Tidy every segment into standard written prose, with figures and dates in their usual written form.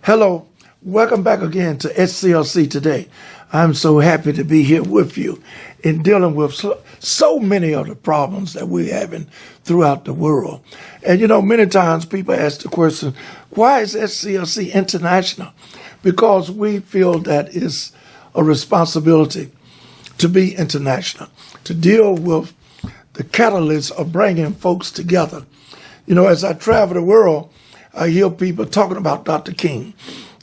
Hello, welcome back again to SCLC Today. I'm so happy to be here with you in dealing with so many of the problems that we're having throughout the world. And you know, many times people ask the question, why is SCLC International? Because we feel that it's a responsibility to be international, to deal with the catalyst of bringing folks together. You know, as I travel the world, I hear people talking about Dr. King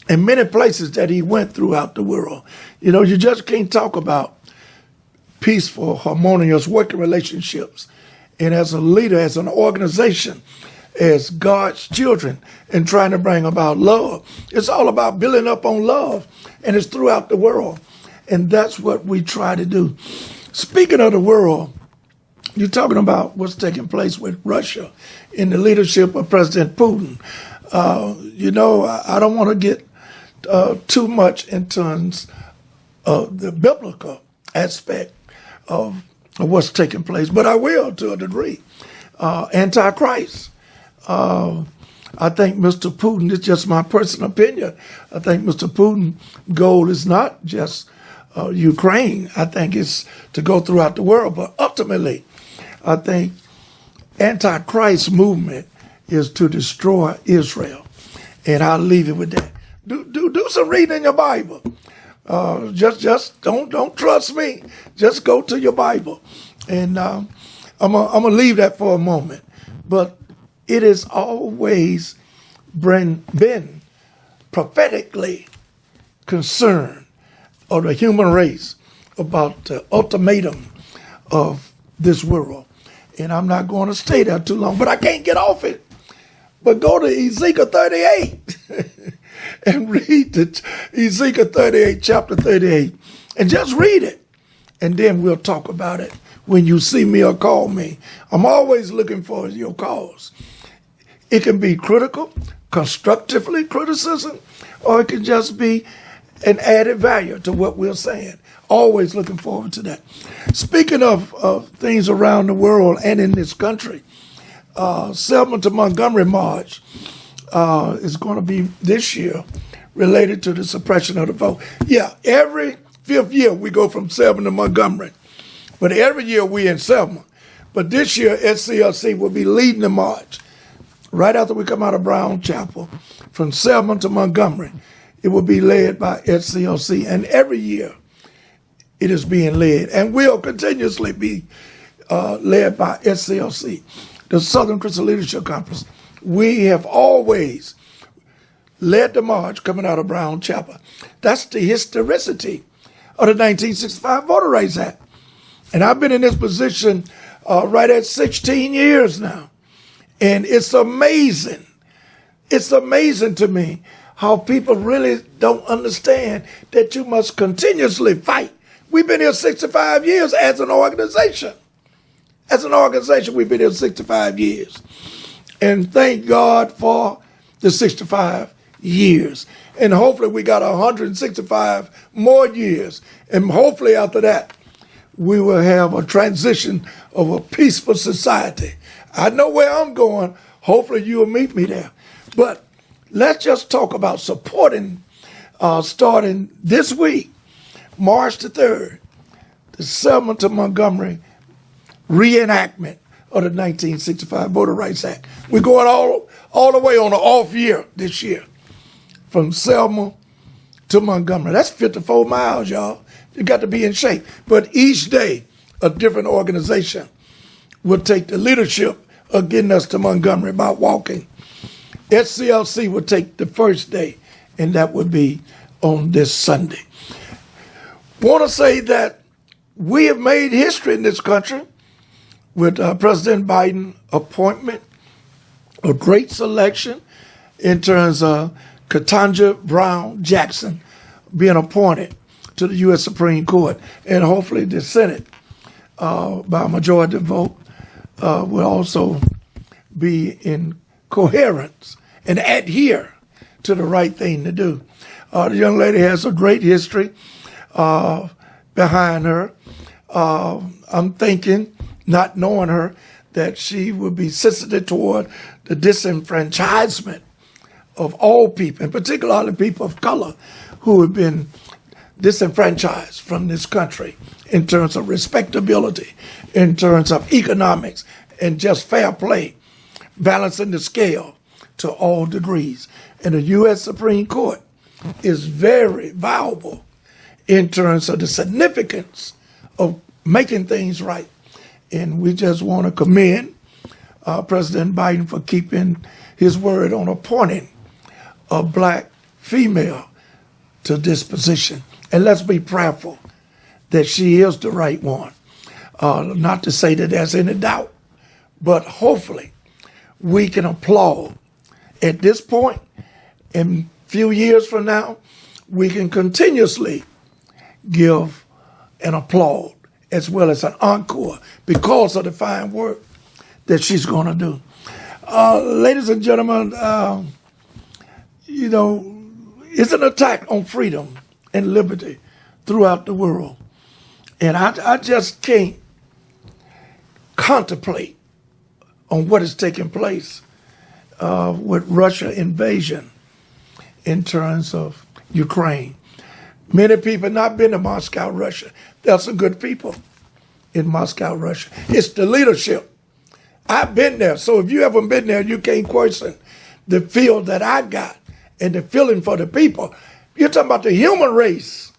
and many places that he went throughout the world. You know, you just can't talk about peaceful, harmonious working relationships. And as a leader, as an organization, as God's children, and trying to bring about love, it's all about building up on love, and it's throughout the world. And that's what we try to do. Speaking of the world, you're talking about what's taking place with Russia in the leadership of President Putin. You know, I don't want to get too much in terms of the biblical aspect of what's taking place, but I will to a degree. Antichrist. I think Mr. Putin, it's just my personal opinion, I think Mr. Putin's goal is not just Ukraine. I think it's to go throughout the world, but ultimately, I think Antichrist movement is to destroy Israel, and I'll leave it with that. Do some reading in your Bible. Just don't trust me. Just go to your Bible, and I'm gonna leave that for a moment. But it has always been prophetically concerned of the human race about the ultimatum of this world. And I'm not going to stay there too long, but I can't get off it. But go to Ezekiel 38 and read Ezekiel 38, chapter 38, and just read it. And then we'll talk about it when you see me or call me. I'm always looking for your calls. It can be critical, constructively criticism, or it can just be an added value to what we're saying. Always looking forward to that. Speaking of things around the world and in this country, Selma to Montgomery March is going to be this year related to the suppression of the vote. Yeah, every 5th year we go from Selma to Montgomery, but every year we in Selma. But this year SCLC will be leading the march right after we come out of Brown Chapel from Selma to Montgomery. It will be led by SCLC, and every year it is being led and will continuously be led by SCLC, the Southern Christian Leadership Conference. We have always led the march coming out of Brown Chapel. That's the historicity of the 1965 Voter Rights Act. And I've been in this position right at 16 years now. And it's amazing. It's amazing to me how people really don't understand that you must continuously fight. We've been here 65 years as an organization. As an organization, we've been here 65 years. And thank God for the 65 years. And hopefully we got 165 more years. And hopefully after that, we will have a transition of a peaceful society. I know where I'm going. Hopefully you'll meet me there. But let's just talk about supporting, starting this week, March the 3rd, the Selma to Montgomery reenactment of the 1965 Voter Rights Act. We're going all the way on an off year this year, from Selma to Montgomery. That's 54 miles, y'all. You got to be in shape. But each day, a different organization will take the leadership of getting us to Montgomery by walking. SCLC will take the first day, and that would be on this Sunday. Want to say that we have made history in this country with President Biden's appointment, a great selection in terms of Ketanji Brown Jackson being appointed to the U.S. Supreme Court, and hopefully the Senate by a majority vote will also be in coherence and adhere to the right thing to do. The young lady has a great history behind her. I'm thinking, not knowing her, that she would be sensitive toward the disenfranchisement of all people, and particularly people of color who have been disenfranchised from this country in terms of respectability, in terms of economics, and just fair play, balancing the scale to all degrees. And the U.S. Supreme Court is very valuable in terms of the significance of making things right. And we just want to commend President Biden for keeping his word on appointing a black female to this position. And let's be prayerful that she is the right one. Not to say that there's any doubt, but hopefully we can applaud. At this point, in a few years from now, we can continuously give an applaud as well as an encore because of the fine work that she's going to do. Ladies and gentlemen, it's an attack on freedom and liberty throughout the world. And I just can't contemplate on what is taking place with Russia invasion in terms of Ukraine. Many people have not been to Moscow, Russia. There's some good people in Moscow, Russia. It's the leadership. I've been there, so if you haven't been there, you can't question the feel that I got and the feeling for the people. You're talking about the human race.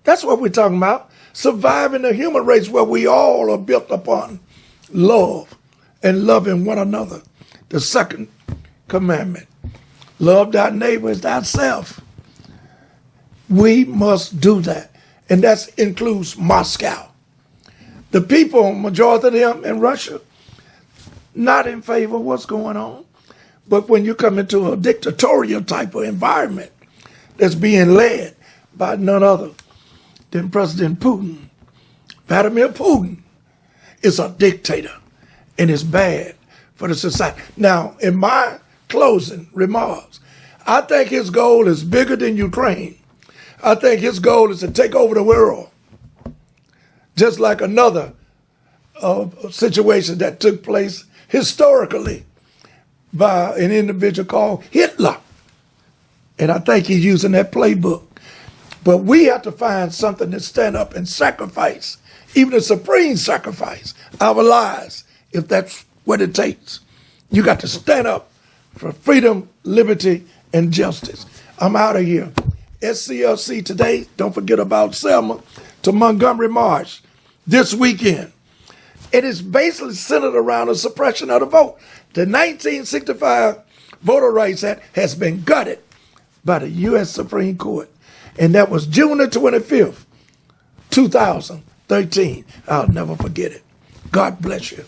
That's what we're talking about. Surviving the human race where we all are built upon love and loving one another. The second commandment. Love thy neighbor as thyself. We must do that. And that includes Moscow. The people, majority of them in Russia, not in favor of what's going on. But when you come into a dictatorial type of environment that's being led by none other than President Putin, Vladimir Putin is a dictator and it's bad for the society. Now, in my closing remarks, I think his goal is bigger than Ukraine. I think his goal is to take over the world, just like another situation that took place historically by an individual called Hitler. And I think he's using that playbook. But we have to find something to stand up and sacrifice, even a supreme sacrifice, our lives, if that's what it takes. You got to stand up for freedom, liberty, and justice. I'm out of here. SCLC today, don't forget about Selma to Montgomery March this weekend. It is basically centered around the suppression of the vote. The 1965 Voter Rights Act has been gutted by the U.S. Supreme Court. And that was June the 25th, 2013. I'll never forget it. God bless you.